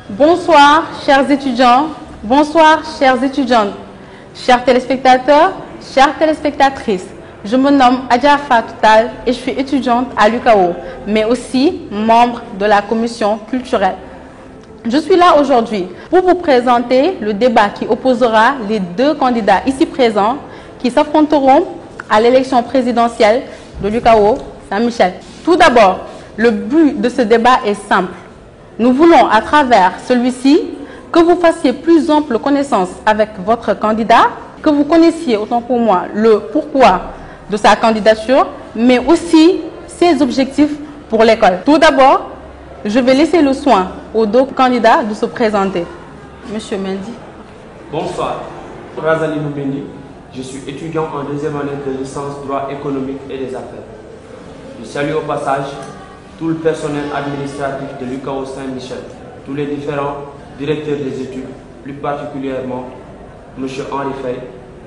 Bonsoir, chers étudiants. Bonsoir, chères étudiantes. Chers téléspectateurs, chères téléspectatrices. Je me nomme Adja Fatou Tall et je suis étudiante à l'UCAO, mais aussi membre de la commission culturelle. Je suis là aujourd'hui pour vous présenter le débat qui opposera les deux candidats ici présents qui s'affronteront à l'élection présidentielle de l'UCAO Saint-Michel. Tout d'abord, le but de ce débat est simple. Nous voulons, à travers celui-ci, que vous fassiez plus ample connaissance avec votre candidat, que vous connaissiez, autant pour moi, le pourquoi de sa candidature, mais aussi ses objectifs pour l'école. Tout d'abord, je vais laisser le soin aux deux candidats de se présenter. Monsieur Mendy. Bonsoir, Razali Mendy. Je suis étudiant en deuxième année de licence droit économique et des affaires. Je salue au passage tout le personnel administratif de l'UCAO Saint-Michel, tous les différents directeurs des études, plus particulièrement M. Henri Fay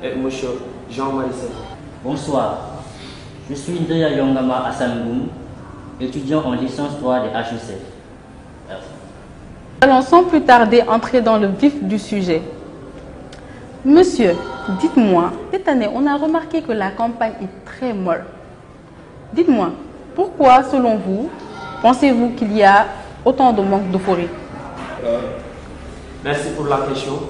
et M. Jean-Marie Sey. Bonsoir, je suis Ndaya Yongama Hassan, étudiant en licence droit de HEC. Merci. Allons sans plus tarder entrer dans le vif du sujet. Monsieur, dites-moi, cette année, on a remarqué que la campagne est très molle. Dites-moi, pourquoi, selon vous, pensez-vous qu'il y a autant de manque d'euphorie? Merci pour la question.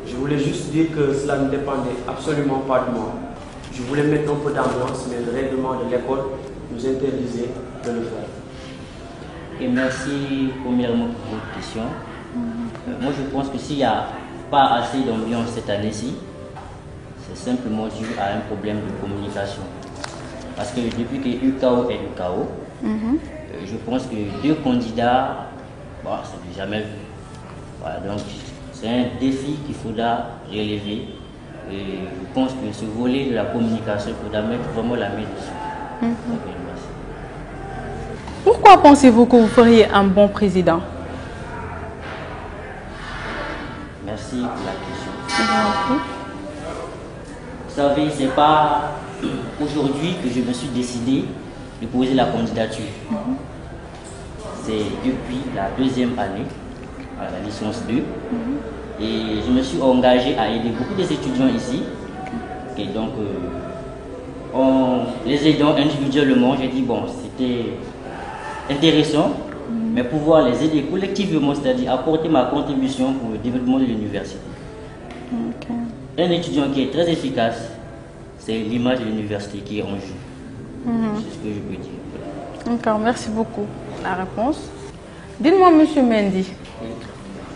Je voulais juste dire que cela ne dépendait absolument pas de moi. Je voulais mettre un peu d'ambiance, mais le règlement de l'école nous interdisait de le faire. Et merci premièrement pour votre question. Moi je pense que s'il n'y a pas assez d'ambiance cette année-ci, c'est simplement dû à un problème de communication. Parce que depuis que UCAO est UCAO, je pense que deux candidats, ça n'est jamais vu. Voilà, donc c'est un défi qu'il faudra relever. Et je pense que ce volet de la communication, il faudra mettre vraiment la main dessus. Donc, merci. Pourquoi pensez-vous que vous feriez un bon président? Merci pour la question. Vous savez, ce n'est pas aujourd'hui que je me suis décidé de poser la candidature. C'est depuis la deuxième année, à la licence 2. Et je me suis engagé à aider beaucoup des étudiants ici. Et donc, en les aidant individuellement, j'ai dit, bon, c'était intéressant, mais pouvoir les aider collectivement, c'est-à-dire apporter ma contribution pour le développement de l'université. Un étudiant qui est très efficace, c'est l'image de l'université qui est en jeu. C'est ce que je peux dire. D'accord, merci beaucoup pour la réponse. Dites-moi, monsieur Mendy,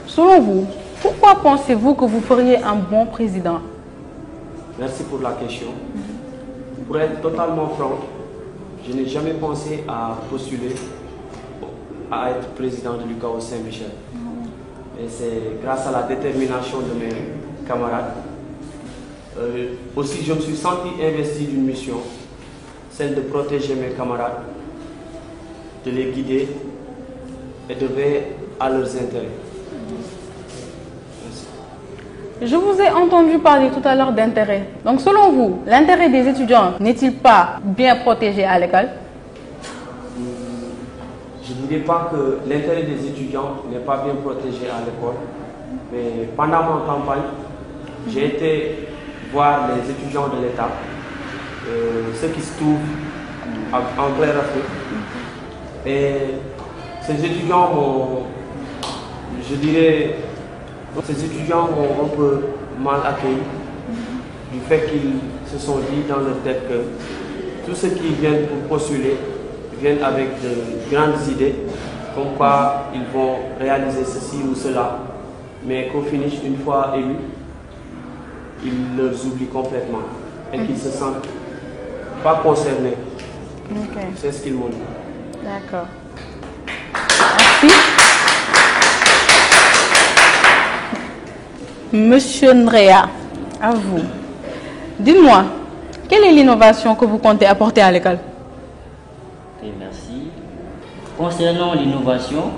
selon vous, pourquoi pensez-vous que vous feriez un bon président? Merci pour la question. Pour être totalement franc, je n'ai jamais pensé à postuler à être président de l'UCAO Saint-Michel. Et c'est grâce à la détermination de mes camarades. Aussi, je me suis senti investi d'une mission, celle de protéger mes camarades, de les guider et de veiller à leurs intérêts. Merci. Je vous ai entendu parler tout à l'heure d'intérêt. Donc, selon vous, l'intérêt des étudiants n'est-il pas bien protégé à l'école? Je ne dirais pas que l'intérêt des étudiants n'est pas bien protégé à l'école, mais pendant ma campagne, j'ai été voir les étudiants de l'État, ceux qui se trouvent en clair Afrique. Et ces étudiants m'ont, je dirais, ces étudiants m'ont un peu mal accueilli du fait qu'ils se sont dit dans leur tête que tous ceux qui viennent pour postuler viennent avec de grandes idées, comme quoi ils vont réaliser ceci ou cela, mais qu'au finish, une fois élus, ils les oublient complètement et qu'ils se sentent pas concernés. C'est ce qu'ils m'ont dit. D'accord. Merci. Monsieur Ndrea, à vous. Dites-moi, quelle est l'innovation que vous comptez apporter à l'école? Ok, merci. Concernant l'innovation,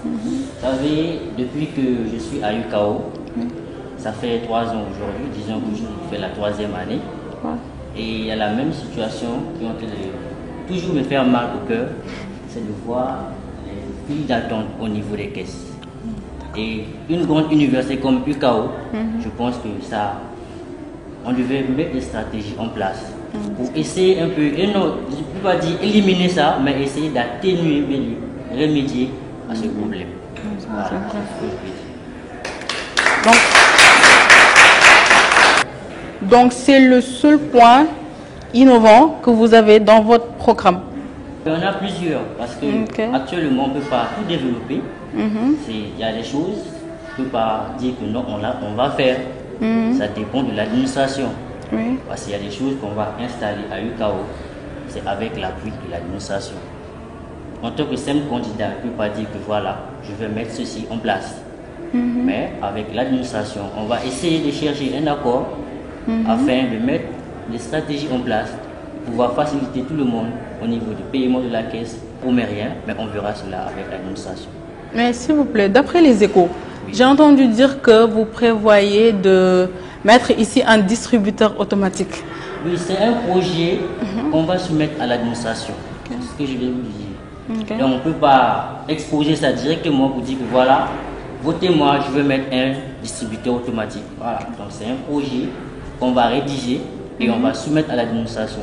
vous savez, depuis que je suis à UCAO, ça fait 3 ans aujourd'hui, disons que je fais la 3e année, et il y a la même situation qui est en train de toujours me faire mal au cœur, c'est de voir les file d'attente au niveau des caisses. Et une grande université comme UKO, je pense que ça, on devait mettre des stratégies en place pour essayer un peu, et non, je ne peux pas dire éliminer ça, mais essayer d'atténuer, remédier à ce problème. Voilà, c'est ce que je peux dire. Donc c'est le seul point innovant que vous avez dans votre programme? Il y en a plusieurs, parce que actuellement on ne peut pas tout développer. Il y a des choses, on ne peut pas dire que non, on va faire. Ça dépend de l'administration. Parce qu'il y a des choses qu'on va installer à UKO, c'est avec l'appui de l'administration. En tant que simple candidat, je ne peux pas dire que voilà, je vais mettre ceci en place. Mais avec l'administration, on va essayer de chercher un accord afin de mettre des stratégies en place pour pouvoir faciliter tout le monde au niveau du paiement de la caisse. On ne met rien, mais on verra cela avec l'administration. Mais s'il vous plaît, d'après les échos, j'ai entendu dire que vous prévoyez de mettre ici un distributeur automatique. Oui, c'est un projet qu'on va soumettre à l'administration. C'est ce que je vais vous dire. Donc on ne peut pas exposer ça directement pour dire que voilà, votez-moi, je veux mettre un distributeur automatique. Voilà, donc c'est un projet qu'on va rédiger et on va soumettre à l'administration.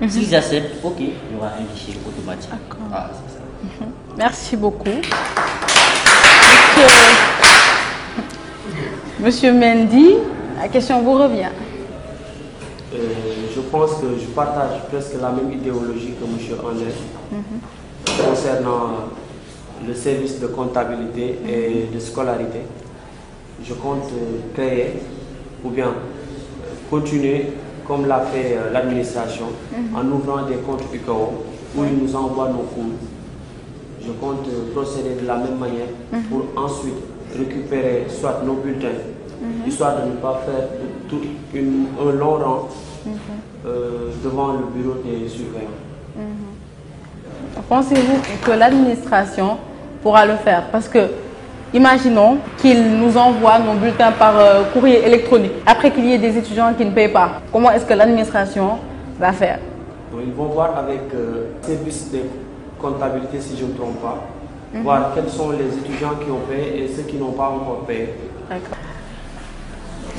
S'ils acceptent, ok, il y aura un guichet automatique. Voilà, c'est ça. Merci beaucoup. Monsieur Mendy, la question vous revient. Je pense que je partage presque la même idéologie que M. André concernant le service de comptabilité et de scolarité. Je compte créer ou bien continuer comme l'a fait l'administration en ouvrant des comptes UKO où ils nous envoient nos cours. Je compte procéder de la même manière pour ensuite récupérer soit nos bulletins, histoire de ne pas faire un long rang devant le bureau des surveillants. Pensez-vous que l'administration pourra le faire? Parce que, imaginons qu'ils nous envoient nos bulletins par courrier électronique, après qu'il y ait des étudiants qui ne payent pas. Comment est-ce que l'administration va faire? Donc, ils vont voir avec le service de comptabilité, si je ne me trompe pas, voir quels sont les étudiants qui ont payé et ceux qui n'ont pas encore payé. D'accord.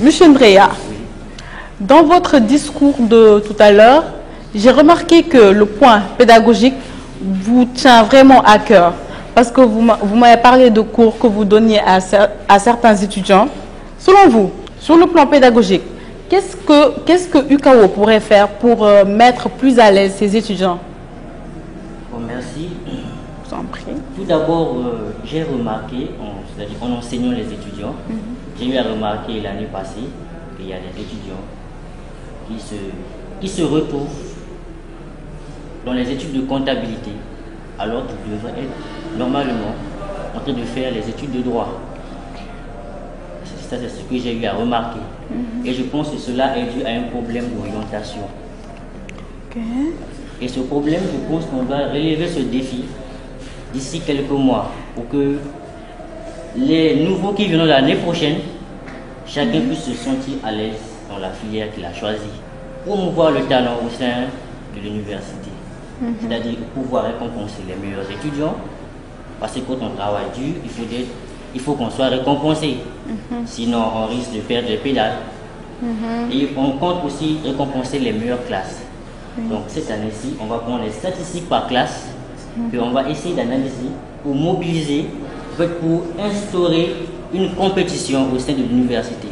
Monsieur Ndreya, dans votre discours de tout à l'heure, j'ai remarqué que le point pédagogique vous tient vraiment à cœur. Parce que vous m'avez parlé de cours que vous donniez à certains étudiants. Selon vous, sur le plan pédagogique, qu'est-ce que UKO pourrait faire pour mettre plus à l'aise ses étudiants? Bon, merci. Je vous en prie. Tout d'abord, j'ai remarqué, en enseignant les étudiants, j'ai eu à remarquer l'année passée qu'il y a des étudiants qui se retrouvent dans les études de comptabilité alors qu'ils devraient être normalement en train de faire les études de droit. Ça, c'est ce que j'ai eu à remarquer. Et je pense que cela est dû à un problème d'orientation. Et ce problème, je pense qu'on doit relever ce défi d'ici quelques mois pour que les nouveaux qui viendront l'année prochaine, chacun puisse se sentir à l'aise dans la filière qu'il a choisie. Promouvoir le talent au sein de l'université. C'est-à-dire pouvoir récompenser les meilleurs étudiants, parce que quand on travaille dur, il faut qu'on soit récompensé. Sinon, on risque de perdre les pédales. Et on compte aussi récompenser les meilleures classes. Donc cette année-ci, on va prendre les statistiques par classe, puis on va essayer d'analyser pour mobiliser, pour instaurer une compétition au sein de l'université.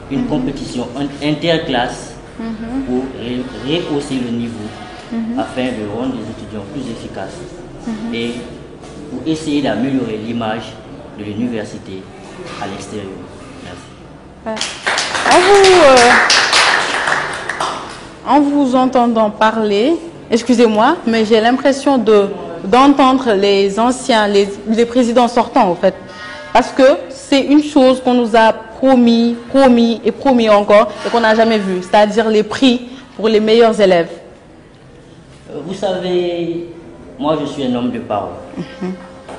Une compétition interclasse pour rehausser le niveau afin de rendre les étudiants plus efficaces et pour essayer d'améliorer l'image de l'université à l'extérieur. Merci. En vous entendant parler, excusez-moi, mais j'ai l'impression d'entendre les anciens, les présidents sortants en fait. Parce que c'est une chose qu'on nous a promis encore et qu'on n'a jamais vu, c'est-à-dire les prix pour les meilleurs élèves. Vous savez, moi je suis un homme de parole.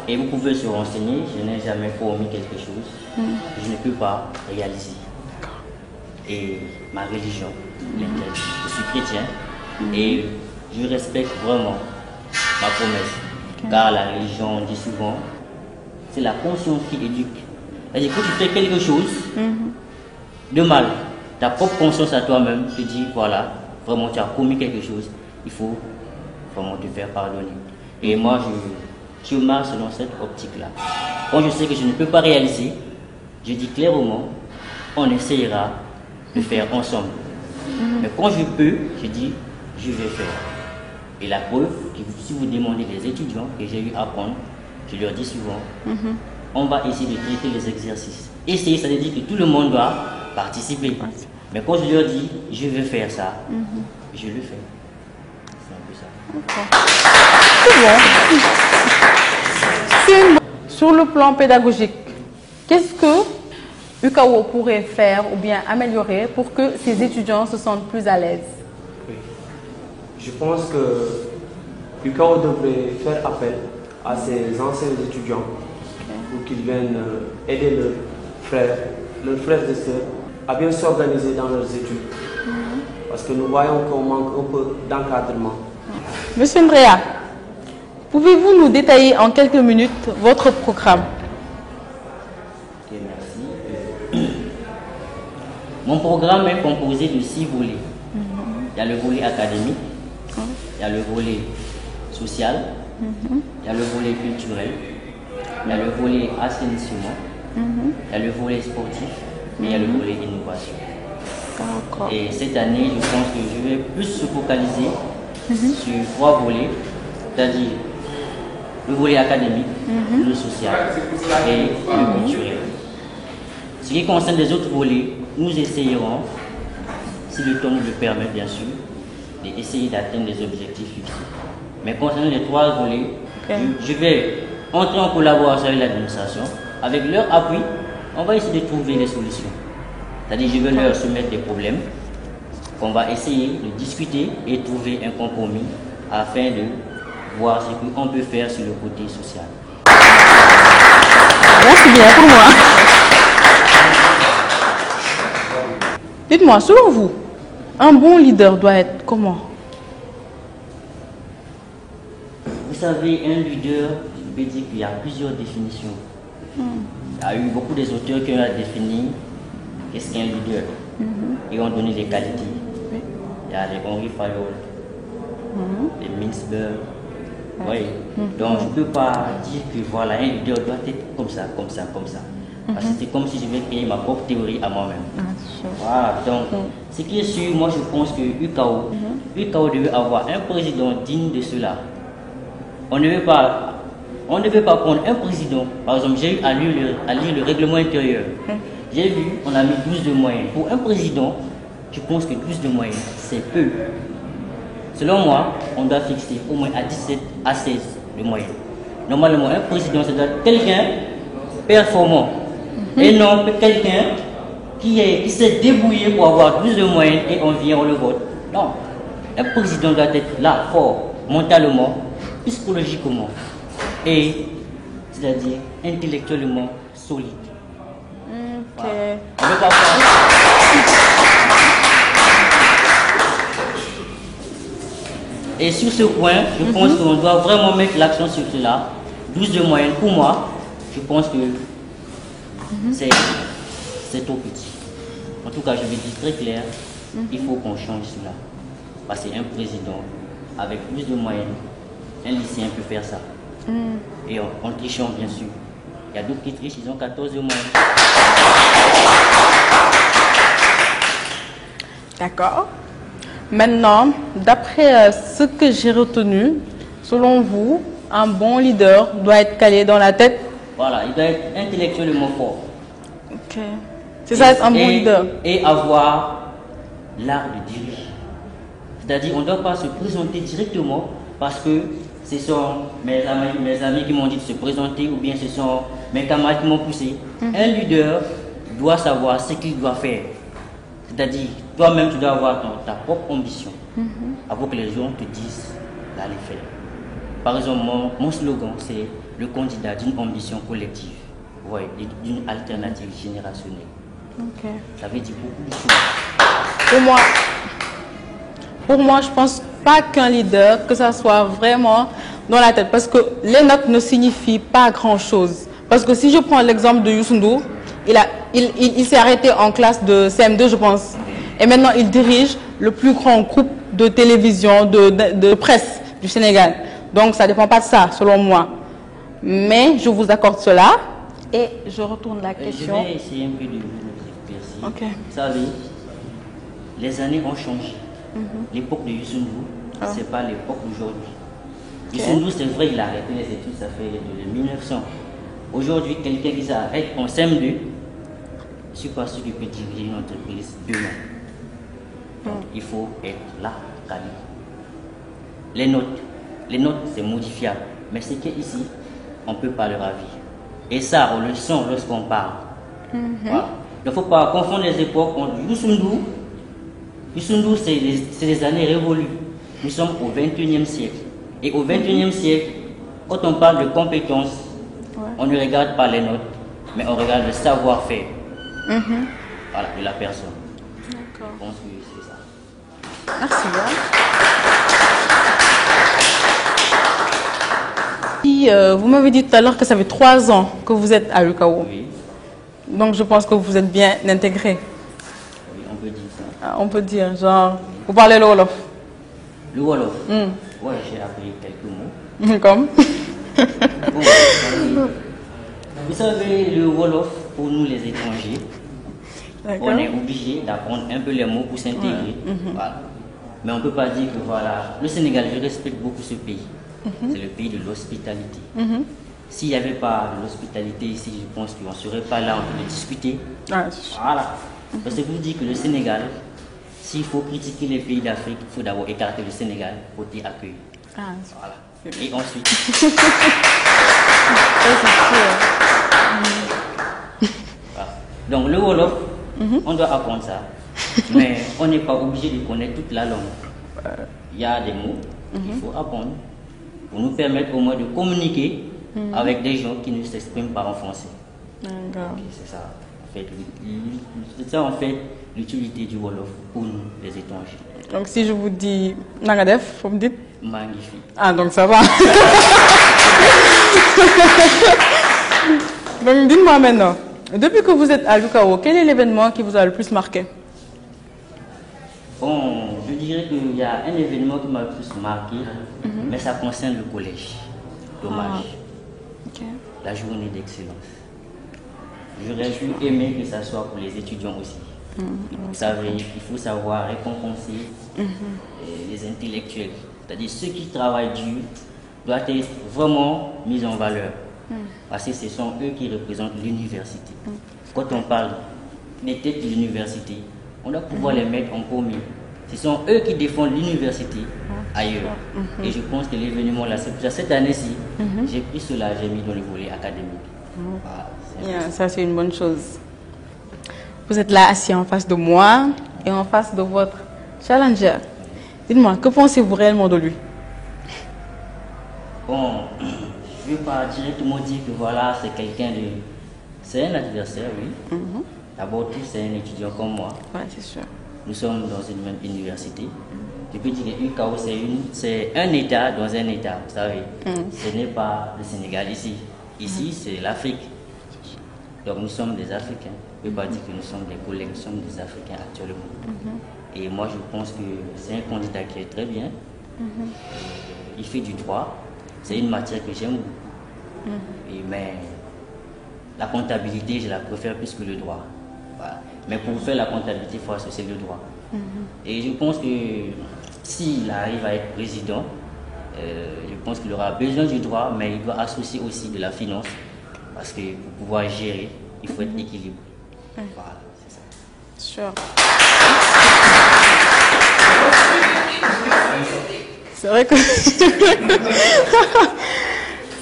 Et vous pouvez se renseigner, je n'ai jamais promis quelque chose, je ne peux pas réaliser. Et ma religion, je suis chrétien et je respecte vraiment ma promesse. Car la religion, on dit souvent, c'est la conscience qui éduque. C'est-à-dire que tu fais quelque chose de mal, ta propre conscience à toi-même te dit, voilà, vraiment tu as commis quelque chose, il faut vraiment te faire pardonner. Et moi, je marche selon cette optique-là. Quand je sais que je ne peux pas réaliser, je dis clairement, on essayera de faire ensemble. Mais quand je peux, je dis, je vais faire. Et la preuve, si vous demandez des étudiants que j'ai eu à apprendre, je leur dis souvent, on va essayer de traiter les exercices. Essayer, ça veut dire que tout le monde doit participer. Mais quand je leur dis, je vais faire ça, je le fais. C'est un peu ça. C'est bon. Sur le plan pédagogique, qu'est-ce que UKAO pourrait faire ou bien améliorer pour que ses étudiants se sentent plus à l'aise? Oui. Je pense que UKAO devrait faire appel à ses anciens étudiants pour qu'ils viennent aider leurs frères et sœurs à bien s'organiser dans leurs études. Parce que nous voyons qu'on manque un peu d'encadrement. Monsieur Ndrea, pouvez-vous nous détailler en quelques minutes votre programme? Ok, merci. Mon programme est composé de 6 volets. Il y a le volet académique, il y a le volet social, il y a le volet culturel, il y a le volet assainissement, il y a le volet sportif et il y a le volet innovation. Et cette année, je pense que je vais plus se focaliser sur 3 volets, c'est-à-dire le volet académique, le social et le culturel. Ce qui concerne les autres volets, nous essayerons, si le temps nous le permet bien sûr, d'essayer d'atteindre les objectifs fixés. Mais concernant les 3 volets, je vais entrer en collaboration avec l'administration. Avec leur appui, on va essayer de trouver des solutions. C'est-à-dire je vais leur soumettre des problèmes qu'on va essayer de discuter et trouver un compromis afin de voir ce qu'on peut faire sur le côté social. Merci bien pour moi. Dites-moi, selon vous, un bon leader doit être comment? Vous savez, un leader, je peux dire qu'il y a plusieurs définitions. Il y a eu beaucoup des auteurs qui ont défini qu'est-ce qu'un leader et ont donné des qualités. Il y a les Henri Fayol, les Mintzberg. Oui. Donc je ne peux pas dire que voilà, un leader doit être comme ça, comme ça, comme ça. Parce que c'est comme si je vais créer ma propre théorie à moi-même. Voilà, donc ce qui est sûr, moi je pense que UKAO devait avoir un président digne de cela. On ne veut pas prendre un président. Par exemple, j'ai eu à lire le règlement intérieur. J'ai vu, on a mis 12 de moyenne. Pour un président, je pense que 12 de moyenne, c'est peu. Selon moi, on doit fixer au moins à 17 à 16 de moyenne. Normalement, un président, c'est quelqu'un performant. Et non quelqu'un qui s'est débrouillé pour avoir 12 de moyenne et on vient, on le vote. Non. Un président doit être là, fort, mentalement, psychologiquement et, c'est-à-dire, intellectuellement solide. Voilà. On ne veut pas faire. Et sur ce point, je pense qu'on doit vraiment mettre l'accent sur cela. 12 de moyenne, pour moi, je pense que c'est trop petit. En tout cas, je vais dire très clair, il faut qu'on change cela. Parce qu'un président, avec plus de moyens, un lycéen peut faire ça. Et en trichant, bien sûr. Il y a d'autres qui trichent, ils ont 14 de moyenne. D'accord. Maintenant, d'après ce que j'ai retenu, selon vous, un bon leader doit être calé dans la tête. Voilà, il doit être intellectuellement fort. Ok. C'est ça, être un bon leader. Et avoir l'art de diriger. C'est-à-dire, on ne doit pas se présenter directement parce que ce sont mes amis qui m'ont dit de se présenter ou bien ce sont mes camarades qui m'ont poussé. Un leader doit savoir ce qu'il doit faire. C'est-à-dire, toi-même, tu dois avoir ta propre ambition avant que les gens te disent d'aller faire. Par exemple, mon slogan, c'est le candidat d'une ambition collective, ouais, d'une alternative générationnelle. Okay. Ça veut dire beaucoup de choses. Pour moi, je ne pense pas qu'un leader, que ça soit vraiment dans la tête, parce que les notes ne signifient pas grand-chose. Parce que si je prends l'exemple de Youssou Ndour, il s'est arrêté en classe de CM2, je pense. Et maintenant, il dirige le plus grand groupe de télévision, de presse du Sénégal. Donc, ça ne dépend pas de ça, selon moi. Mais je vous accorde cela. Et je retourne la question. Je vais essayer un peu de vous éclaircir. Ok. Vous savez, les années ont changé. L'époque de Youssou Ndour, ce n'est pas l'époque d'aujourd'hui. Youssou Ndour, c'est vrai, il a arrêté les études, ça fait de 1900. Aujourd'hui, quelqu'un qui s'arrête en CM2, je ne suis pas sûr qu'il peut diriger une entreprise demain. Donc, il faut être là, calé. Les notes, c'est modifiable. Mais c'est qu'ici, on peut pas le ravir. Et ça, on le sent lorsqu'on parle. Voilà. Il ne faut pas confondre les époques. Youssou Ndour, c'est des années révolues. Nous sommes au 21e siècle. Et au 21e siècle, quand on parle de compétences, on ne regarde pas les notes, mais on regarde le savoir-faire voilà, de la personne. D'accord. Je pense que c'est ça. Merci bien. Vous m'avez dit tout à l'heure que ça fait 3 ans que vous êtes à l'UCAO. Oui. Donc je pense que vous êtes bien intégré. Oui, on peut dire ça. Ah, on peut dire, genre, vous parlez le Wolof. Le Wolof. Oui, j'ai appris quelques mots. Comme Bon, vous savez, le Wolof, pour nous les étrangers, on est obligé d'apprendre un peu les mots pour s'intégrer. Voilà. Mais on ne peut pas dire que voilà, le Sénégal, je respecte beaucoup ce pays. C'est le pays de l'hospitalité. S'il n'y avait pas de l'hospitalité ici, je pense qu'on ne serait pas là en train de discuter. Voilà. Parce que je vous dis que le Sénégal, s'il faut critiquer les pays d'Afrique, il faut d'abord écarter le Sénégal côté accueil. Voilà. Et ensuite. Voilà. Donc le Wolof, on doit apprendre ça. Mais on n'est pas obligé de connaître toute la langue. Il y a des mots qu'il faut apprendre pour nous permettre au moins de communiquer avec des gens qui ne s'expriment pas en français. D'accord. C'est ça. C'est ça en fait l'utilité du Wolof pour nous, les étrangers. Donc si je vous dis Nangadef, vous me dites Magnifique. Ah, donc ça va. Donc dites-moi maintenant, depuis que vous êtes à l'UCAO, quel est l'événement qui vous a le plus marqué? Bon, je dirais qu'il y a un événement qui m'a le plus marqué, mais ça concerne le collège. Dommage. La journée d'excellence. J'aurais pu aimer que ça soit pour les étudiants aussi. Vous savez, il faut savoir récompenser les intellectuels. C'est-à-dire ceux qui travaillent dur doivent être vraiment mis en valeur. Parce que ce sont eux qui représentent l'université. Quand on parle des têtes de l'université, on doit pouvoir les mettre en premier. Ce sont eux qui défendent l'université ailleurs. Et je pense que l'événement là, c'est pour ça cette année-ci, j'ai pris cela, j'ai mis dans le volet académique. Voilà, ça c'est une bonne chose. Vous êtes là assis en face de moi et en face de votre challenger. Dites-moi, que pensez-vous réellement de lui? Bon, je ne vais pas directement dire que voilà, c'est quelqu'un de... C'est un adversaire, oui. D'abord, tout, c'est un étudiant comme moi. Oui, c'est sûr. Nous sommes dans une même université. Je peux dire que l'UCAO, c'est un État dans un État, vous savez. Ce n'est pas le Sénégal ici. Ici, c'est l'Afrique. Donc, nous sommes des Africains. Je ne peux pas dire que nous sommes des collègues, nous sommes des Africains actuellement. Et moi, je pense que c'est un candidat qui est très bien. Il fait du droit. C'est une matière que j'aime beaucoup. Mais la comptabilité, je la préfère plus que le droit. Voilà. Mais pour faire la comptabilité, il faut associer le droit. Et je pense que s'il arrive à être président, je pense qu'il aura besoin du droit, mais il doit associer aussi de la finance. Parce que pour pouvoir gérer, il faut être équilibré. Voilà, c'est ça. Sûr. C'est vrai que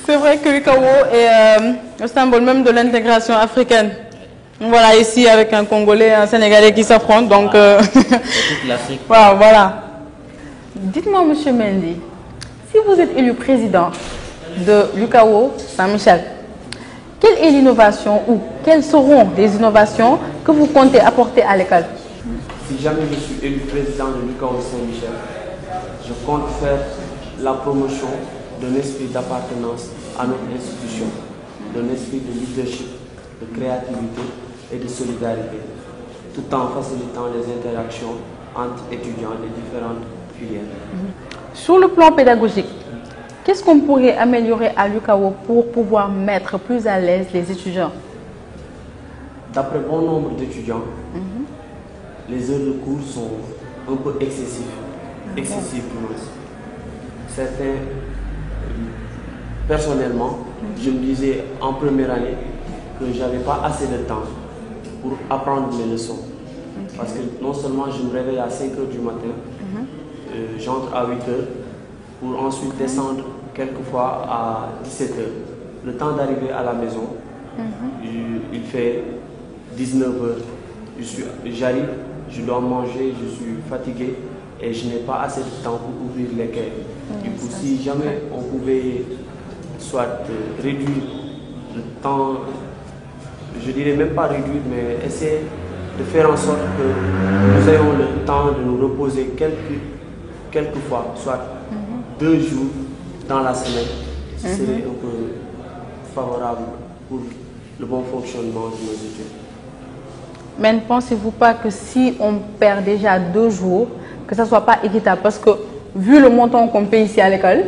c'est vrai que l'UCAO est le symbole même de l'intégration africaine. Voilà, ici avec un Congolais, un Sénégalais qui s'affrontent, donc toute l'Afrique. Voilà. Dites-moi, Monsieur Mendy, si vous êtes élu président de l'UCAO Saint-Michel, quelle est l'innovation ou quelles seront les innovations que vous comptez apporter à l'école? Si jamais je suis élu président de l'UCAO Saint-Michel, je compte faire la promotion d'un esprit d'appartenance à notre institution. d'un esprit de leadership, de créativité et de solidarité, tout en facilitant les interactions entre étudiants des différentes filières. Sur le plan pédagogique, qu'est-ce qu'on pourrait améliorer à l'UCAO pour pouvoir mettre plus à l'aise les étudiants? D'après bon nombre d'étudiants, les heures de cours sont un peu excessives. Certains, personnellement, je me disais en première année que je n'avais pas assez de temps pour apprendre mes leçons. Parce que non seulement je me réveille à 5 h du matin, j'entre à 8 h pour ensuite descendre quelquefois à 17 h. Le temps d'arriver à la maison, il fait 19 h. J'arrive, je dois manger, je suis fatigué et je n'ai pas assez de temps pour ouvrir les cahiers. Du coup, si jamais on pouvait soit réduire le temps, je dirais même pas réduire, mais essayer de faire en sorte que nous ayons le temps de nous reposer quelques fois, soit 2 jours dans la semaine, ce serait un peu favorable pour le bon fonctionnement de nos études. Mais ne pensez-vous pas que si on perd déjà 2 jours, que ça ne soit pas équitable? Parce que vu le montant qu'on paye ici à l'école,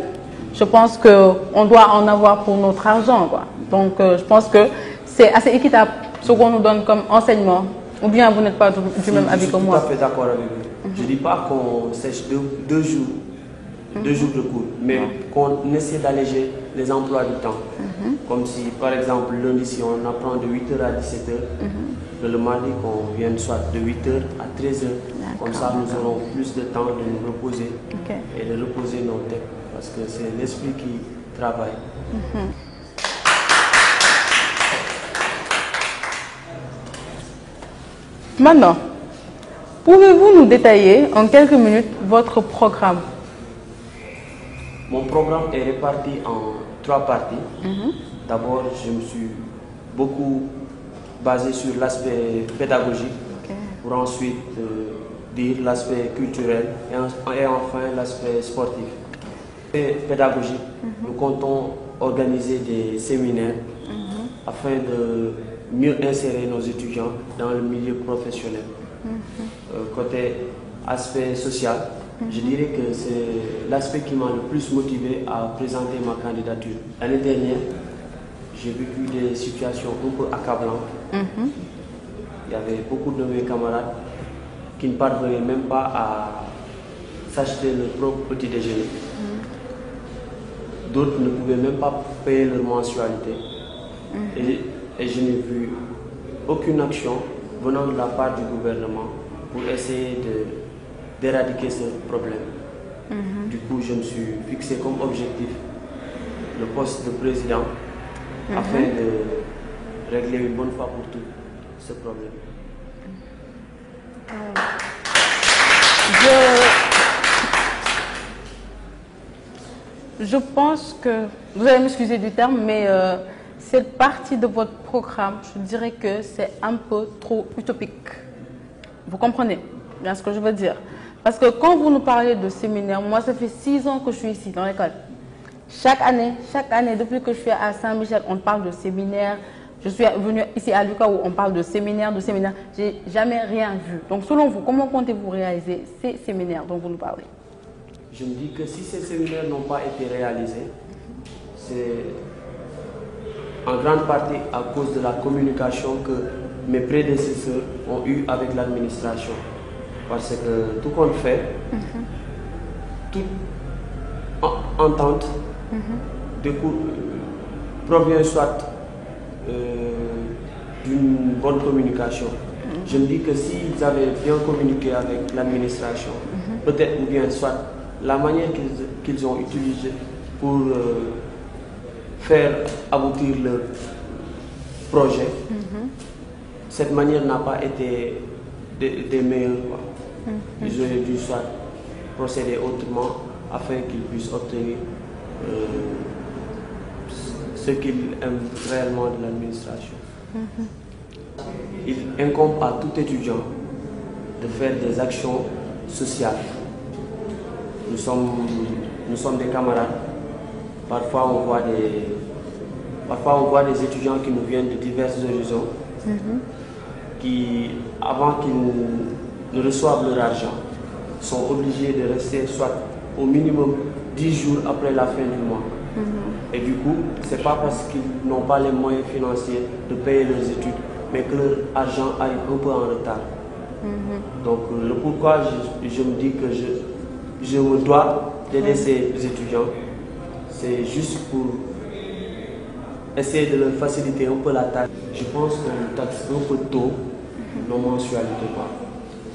je pense qu'on doit en avoir pour notre argent, quoi. Donc je pense que c'est assez équitable ce qu'on nous donne comme enseignement. Ou bien vous n'êtes pas du même avis que moi? Je suis tout à fait d'accord avec vous. Je ne dis pas qu'on sèche 2 jours, 2 jours de cours, mais qu'on essaie d'alléger les emplois du temps. Comme si, par exemple, lundi, si on apprend de 8 h à 17 h, le mardi, qu'on vienne soit de 8 h à 13 h. Comme ça, nous aurons plus de temps de nous reposer et de reposer nos têtes. Parce que c'est l'esprit qui travaille. Maintenant, pouvez-vous nous détailler en quelques minutes votre programme? Mon programme est réparti en 3 parties. D'abord, je me suis beaucoup basé sur l'aspect pédagogique, pour ensuite dire l'aspect culturel et enfin l'aspect sportif. Pédagogique, nous comptons organiser des séminaires afin de mieux insérer nos étudiants dans le milieu professionnel. Côté aspect social, je dirais que c'est l'aspect qui m'a le plus motivé à présenter ma candidature. L'année dernière, j'ai vécu des situations un peu accablantes. Il y avait beaucoup de mes camarades qui ne parvenaient même pas à s'acheter leur propre petit déjeuner. D'autres ne pouvaient même pas payer leur mensualité. Et je n'ai vu aucune action venant de la part du gouvernement pour essayer d'éradiquer ce problème. Du coup, je me suis fixé comme objectif le poste de président afin de régler une bonne fois pour toutes ce problème. Je pense que, vous allez m'excuser du terme, mais cette partie de votre programme, je dirais que c'est un peu trop utopique. Vous comprenez bien ce que je veux dire? Parce que quand vous nous parlez de séminaire, moi ça fait 6 ans que je suis ici dans l'école. Chaque année, depuis que je suis à Saint-Michel, on parle de séminaire. Je suis venue ici à Lucas où on parle de séminaire. J'ai jamais rien vu. Donc selon vous, comment comptez-vous réaliser ces séminaires dont vous nous parlez? Je me dis que si ces séminaires n'ont pas été réalisés, c'est en grande partie à cause de la communication que mes prédécesseurs ont eue avec l'administration. Parce que tout compte fait, toute entente provient soit d'une bonne communication. Je me dis que s'ils avaient bien communiqué avec l'administration, peut-être ou bien soit la manière qu'ils ont utilisée pour faire aboutir leur projet, cette manière n'a pas été des meilleures. Ils auraient dû soit procéder autrement afin qu'ils puissent obtenir ce qu'ils aiment réellement de l'administration. Il incombe à tout étudiant de faire des actions sociales. Nous sommes des camarades. Parfois, on voit Parfois, on voit des étudiants qui nous viennent de divers horizons, qui, avant qu'ils ne reçoivent leur argent, sont obligés de rester soit au minimum 10 jours après la fin du mois. Et du coup, ce n'est pas parce qu'ils n'ont pas les moyens financiers de payer leurs études, mais que leur argent arrive un peu en retard. Donc, le pourquoi je me dis que je me dois d'aider ces étudiants, c'est juste pour essayer de leur faciliter un peu la tâche. Je pense qu'on taxe un peu tôt nos mensualités.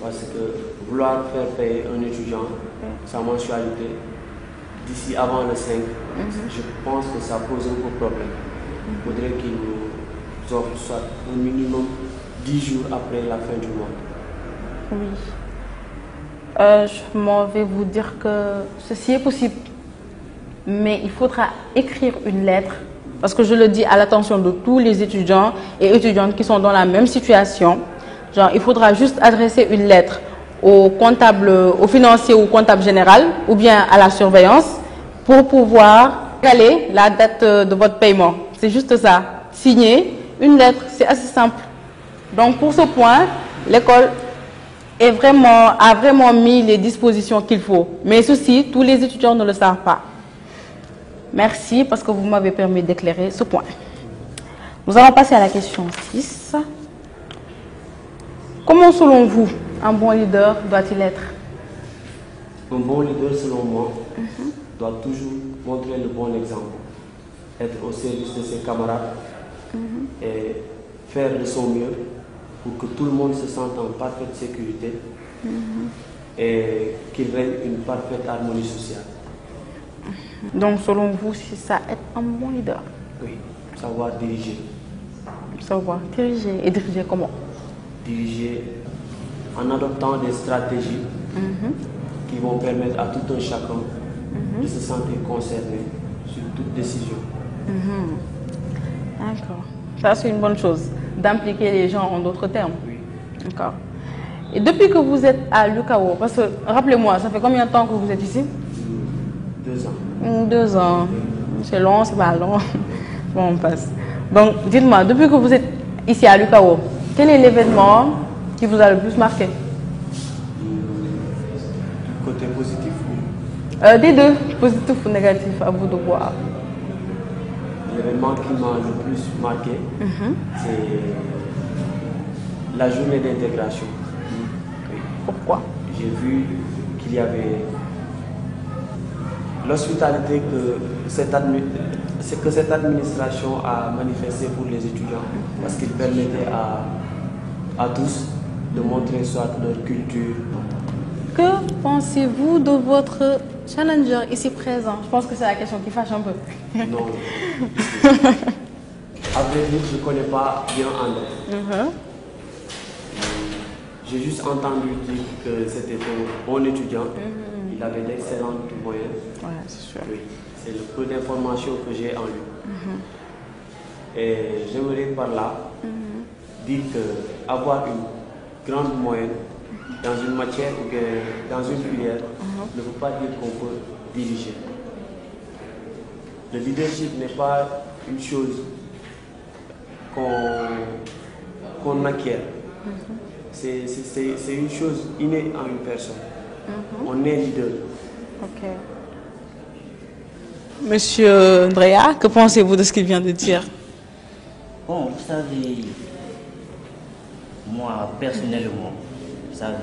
Parce que vouloir faire payer un étudiant sa mensualité d'ici avant le 5, je pense que ça pose un peu problème. Il faudrait qu'ils nous offrent soit au minimum 10 jours après la fin du mois. Oui. Je m'en vais vous dire que ceci est possible. Mais il faudra écrire une lettre. Parce que je le dis à l'attention de tous les étudiants et étudiantes qui sont dans la même situation. Genre, il faudra juste adresser une lettre au comptable, au financier ou au comptable général ou bien à la surveillance pour pouvoir caler la date de votre paiement. C'est juste ça. Signer une lettre, c'est assez simple. Donc pour ce point, l'école a vraiment mis les dispositions qu'il faut. Mais ceci, tous les étudiants ne le savent pas. Merci parce que vous m'avez permis d'éclairer ce point. Nous allons passer à la question 6. Comment, selon vous, un bon leader doit-il être? Un bon leader, selon moi, doit toujours montrer le bon exemple, être au service de ses camarades et faire de son mieux pour que tout le monde se sente en parfaite sécurité et qu'il règne une parfaite harmonie sociale. Donc, selon vous, c'est ça, être un bon leader? Oui, savoir diriger. Savoir diriger. Et diriger comment? Diriger en adoptant des stratégies qui vont permettre à tout un chacun de se sentir concerné sur toute décision. D'accord. Ça, c'est une bonne chose, d'impliquer les gens en d'autres termes. Oui. D'accord. Et depuis que vous êtes à l'UCAO, parce que, rappelez-moi, ça fait combien de temps que vous êtes ici? 2 ans. 2 ans. C'est long, c'est pas long. Bon, on passe. Donc, dites-moi, depuis que vous êtes ici à l'UCAO, quel est l'événement qui vous a le plus marqué? Du côté positif Des deux, positif ou négatif, à vous de voir. L'événement qui m'a le plus marqué, c'est la journée d'intégration. Oui. Pourquoi? J'ai vu qu'il y avait l'hospitalité que cette administration a manifestée pour les étudiants, parce qu'il permettait à tous de montrer soit leur culture. Que pensez-vous de votre challenger ici présent? Je pense que c'est la question qui fâche un peu. Non. À vrai dire, je ne connais pas bien André. J'ai juste entendu dire que c'était un bon étudiant. Il avait d'excellentes moyens. Ouais, c'est sûr. Oui, c'est le peu d'informations que j'ai en lui. Et j'aimerais par là dire qu'avoir une grande moyenne dans une matière ou bien dans une filière ne veut pas dire qu'on peut diriger. Le leadership n'est pas une chose qu'on acquiert. C'est une chose innée en une personne. On est leader. Ok. Monsieur Andrea, que pensez-vous de ce qu'il vient de dire? Bon, vous savez, moi personnellement, vous savez,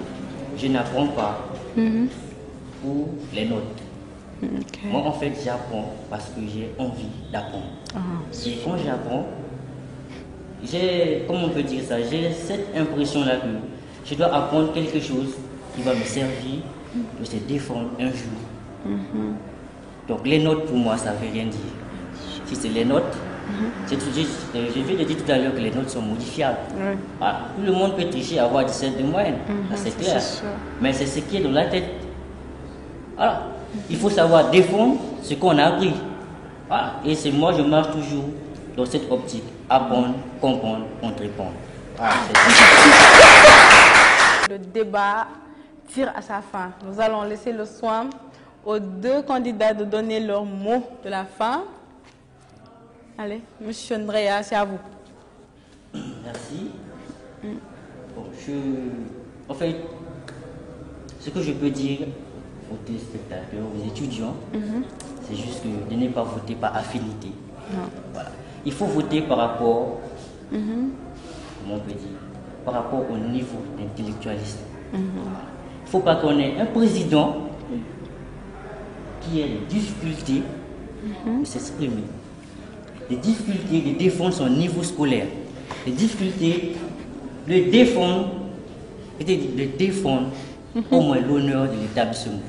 je n'apprends pas pour les notes. Okay. Moi en fait j'apprends parce que j'ai envie d'apprendre. Et quand j'apprends, comment on peut dire ça, j'ai cette impression-là que je dois apprendre quelque chose qui va me servir de se défendre un jour. Donc les notes pour moi ça ne veut rien dire. Si c'est les notes, je vais te dire tout à l'heure que les notes sont modifiables. Tout le monde peut tricher, avoir 17 de moyenne, c'est clair. Mais c'est ce qui est dans la tête. Voilà. Il faut savoir défendre ce qu'on a appris. Voilà. Et c'est moi, je marche toujours dans cette optique. Apprendre, comprendre, entreprendre. Voilà, le débat tire à sa fin. Nous allons laisser le soin aux deux candidats de donner leur mot de la fin. Allez, monsieur Andrea, c'est à vous. Merci. Bon, en fait, ce que je peux dire aux téléspectateurs, aux étudiants, c'est juste que de ne pas voter par affinité. Voilà. Il faut voter par rapport, comment on peut dire, par rapport au niveau d'intellectualisme. Il ne faut pas qu'on ait un président qui ait des difficultés de s'exprimer, des difficultés de défendre son niveau scolaire, des difficultés de défendre, au moins l'honneur de l'établissement.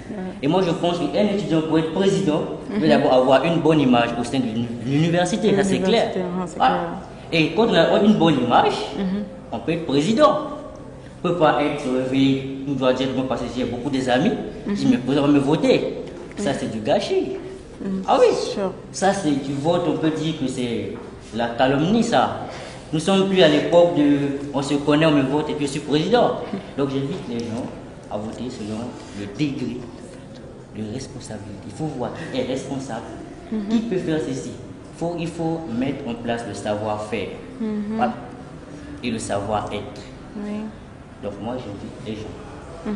Et moi je pense qu'un étudiant pour être président doit d'abord avoir une bonne image au sein de l'université, ça c'est clair. Et quand on a une bonne image, on peut être président. On ne peut pas être réveillé, nous doit dire parce que j'ai beaucoup des amis qui me voter. Ça c'est du gâchis. Ah oui, ça c'est du vote, on peut dire que c'est la calomnie ça. Nous sommes plus à l'époque de on se connaît, on me vote et puis je suis président. Donc j'invite les gens à voter selon le degré de responsabilité. Il faut voir qui est responsable, qui peut faire ceci. Il faut mettre en place le savoir-faire et le savoir-être. Donc moi j'invite les gens.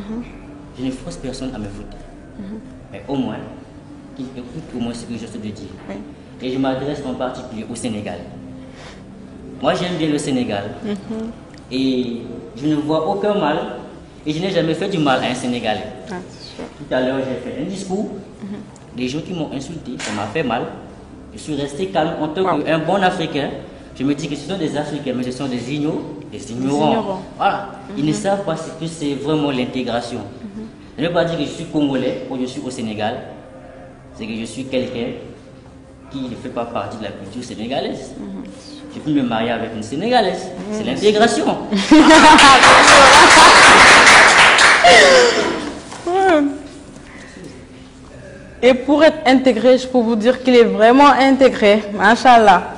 Je ne force personne à me voter. Mais au moins, qu'ils écoutent au moins ce que je sais de dire. Et je m'adresse en particulier au Sénégal. Moi j'aime bien le Sénégal. Et je ne vois aucun mal. Et je n'ai jamais fait du mal à un Sénégalais. Tout à l'heure j'ai fait un discours. Des gens qui m'ont insulté, ça m'a fait mal. Je suis resté calme en tant qu'un bon Africain. Je me dis que ce sont des Africains, mais ce sont des ignorants. Voilà. Ils ne savent pas ce que c'est vraiment l'intégration. Je ne veux pas dire que je suis Congolais ou je suis au Sénégal. C'est que je suis quelqu'un qui ne fait pas partie de la culture sénégalaise. Je peux me marier avec une Sénégalaise. C'est l'intégration. Et pour être intégré, je peux vous dire qu'il est vraiment intégré. Machallah.